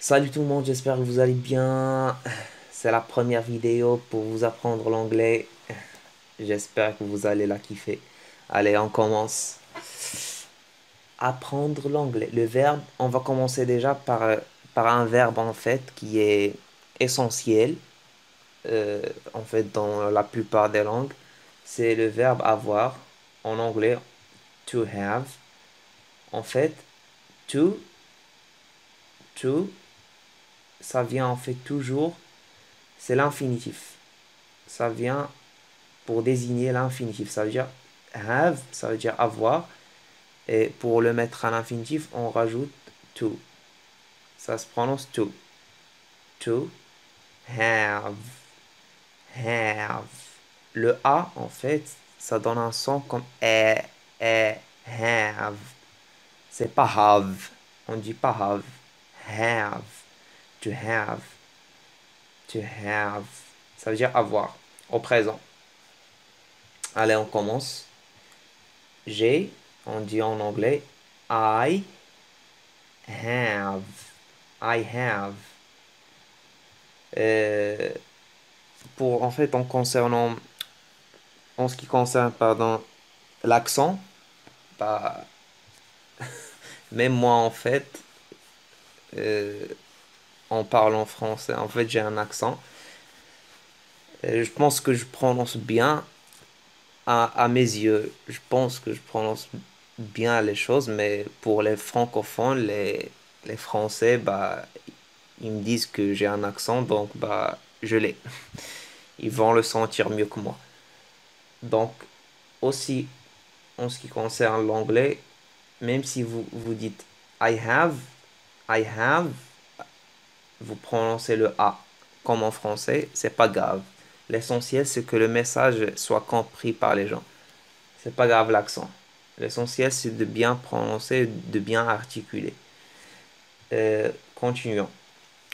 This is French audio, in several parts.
Salut tout le monde, j'espère que vous allez bien. C'est la première vidéo pour vous apprendre l'anglais. J'espère que vous allez la kiffer. Allez, on commence. Apprendre l'anglais. Le verbe, on va commencer déjà par un verbe en fait qui est essentiel en fait dans la plupart des langues. C'est le verbe avoir. En anglais, to have. En fait, to, to, ça vient en fait toujours, c'est l'infinitif. Ça vient pour désigner l'infinitif. Ça veut dire have, ça veut dire avoir. Et pour le mettre à l'infinitif, on rajoute to. Ça se prononce to. To have. Have. Le A, en fait, ça donne un son comme have. C'est pas have. On dit pas have. Have. To have. To have. Ça veut dire avoir. Au présent. Allez, on commence. J'ai, on dit en anglais, I have. I have. Euh, en fait, en ce qui concerne, pardon, l'accent, bah, même moi, en fait, euh, en parlant français, en fait, j'ai un accent. Je pense que je prononce bien à mes yeux. Je pense que je prononce bien les choses, mais pour les francophones, les Français, bah, ils me disent que j'ai un accent, donc bah, je l'ai. Ils vont le sentir mieux que moi. Donc, aussi, en ce qui concerne l'anglais, même si vous dites I have, vous prononcez le A comme en français, c'est pas grave. L'essentiel, c'est que le message soit compris par les gens. C'est pas grave l'accent. L'essentiel, c'est de bien prononcer, de bien articuler. Continuons.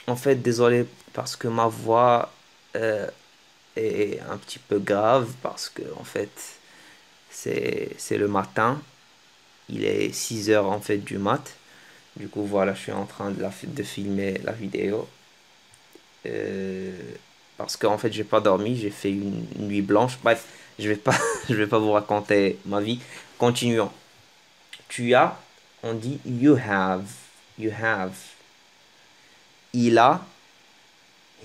En fait, désolé parce que ma voix est un petit peu grave parce que en fait, c'est le matin. Il est 6 heures en fait du mat. Du coup, voilà, je suis en train de filmer la vidéo. Euh, Parce qu'en fait, j'ai pas dormi, j'ai fait une nuit blanche. Bref, je vais pas, je vais pas vous raconter ma vie. Continuons. Tu as, on dit you have. You have. Il a,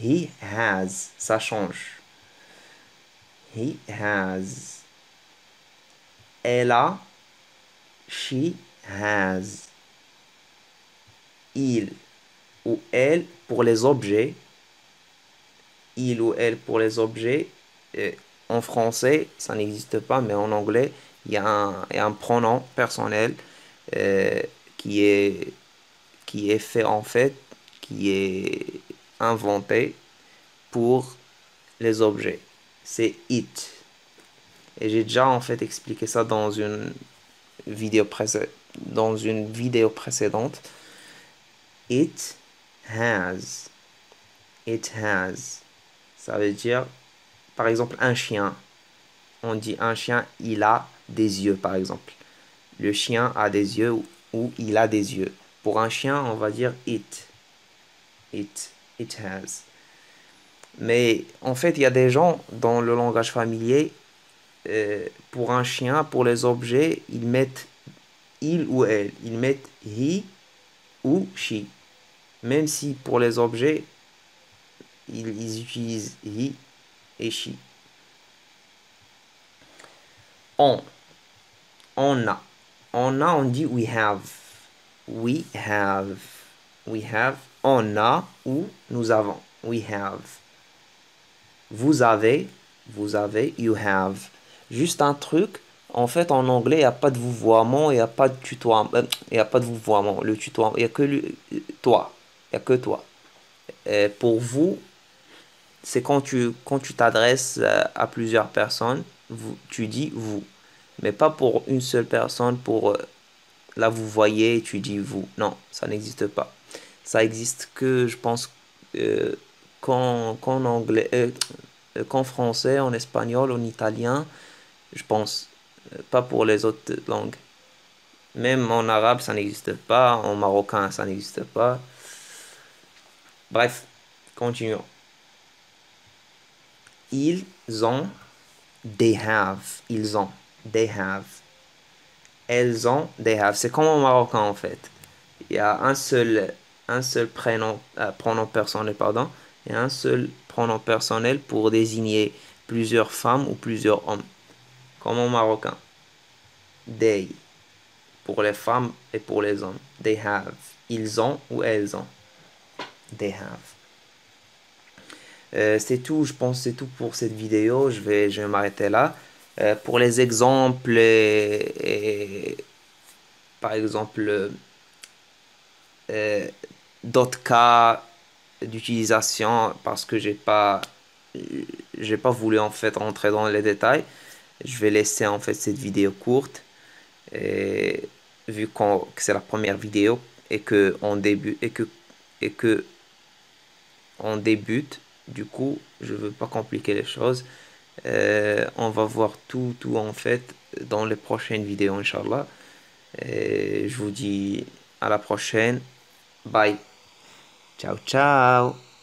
he has. Ça change. He has. Elle a, she has. Il ou elle pour les objets. Il ou elle pour les objets. euh, En français, ça n'existe pas, mais en anglais, il y a un pronom personnel euh, qui est, qui est fait en fait, qui est inventé pour les objets. C'est it. Et j'ai déjà en fait expliqué ça dans une vidéo précédente. It has. It has. Ça veut dire, par exemple, un chien. On dit un chien, il a des yeux, par exemple. Le chien a des yeux ou il a des yeux. Pour un chien, on va dire it. It. It has. Mais en fait, il y a des gens dans le langage familier, pour un chien, pour les objets, ils mettent il ou elle. Ils mettent he ou she. Même si pour les objets, ils utilisent he et she. On. On a. On a, on dit we have. We have. We have. On a ou nous avons. We have. Vous avez. Vous avez. You have. Juste un truc. En fait, en anglais, il n'y a pas de vouvoiement, il n'y a pas de tutoiement. Il n'y a pas de vouvoiement. Le tutoiement, il n'y a que toi. Il n'y a que toi. Pour vous, c'est quand tu t'adresses à plusieurs personnes, tu dis vous. Mais pas pour une seule personne, pour là vous voyez, tu dis vous. Non, ça n'existe pas. Ça existe que, je pense, euh, qu'en anglais, qu'en français, en espagnol, en italien, je pense. Pas pour les autres langues. Même en arabe, ça n'existe pas. En marocain, ça n'existe pas. Bref, continuons. Ils ont, they have. Ils ont, they have. Elles ont, they have. C'est comme au marocain en fait. Il y a un seul prénom, pronom personnel, pardon, et un seul pronom personnel pour désigner plusieurs femmes ou plusieurs hommes. Comme au marocain. They, pour les femmes et pour les hommes. They have. Ils ont ou elles ont. They have. C'est tout, je pense que c'est tout pour cette vidéo. Je vais m'arrêter là. Pour les exemples par exemple euh, d'autres cas d'utilisation parce que j'ai pas voulu en fait rentrer dans les détails. Je vais laisser en fait cette vidéo courte et vu que c'est la première vidéo et que et que on débute, du coup, je veux pas compliquer les choses. On va voir tout en fait dans les prochaines vidéos, Inch'Allah. Et je vous dis à la prochaine. Bye. Ciao, ciao.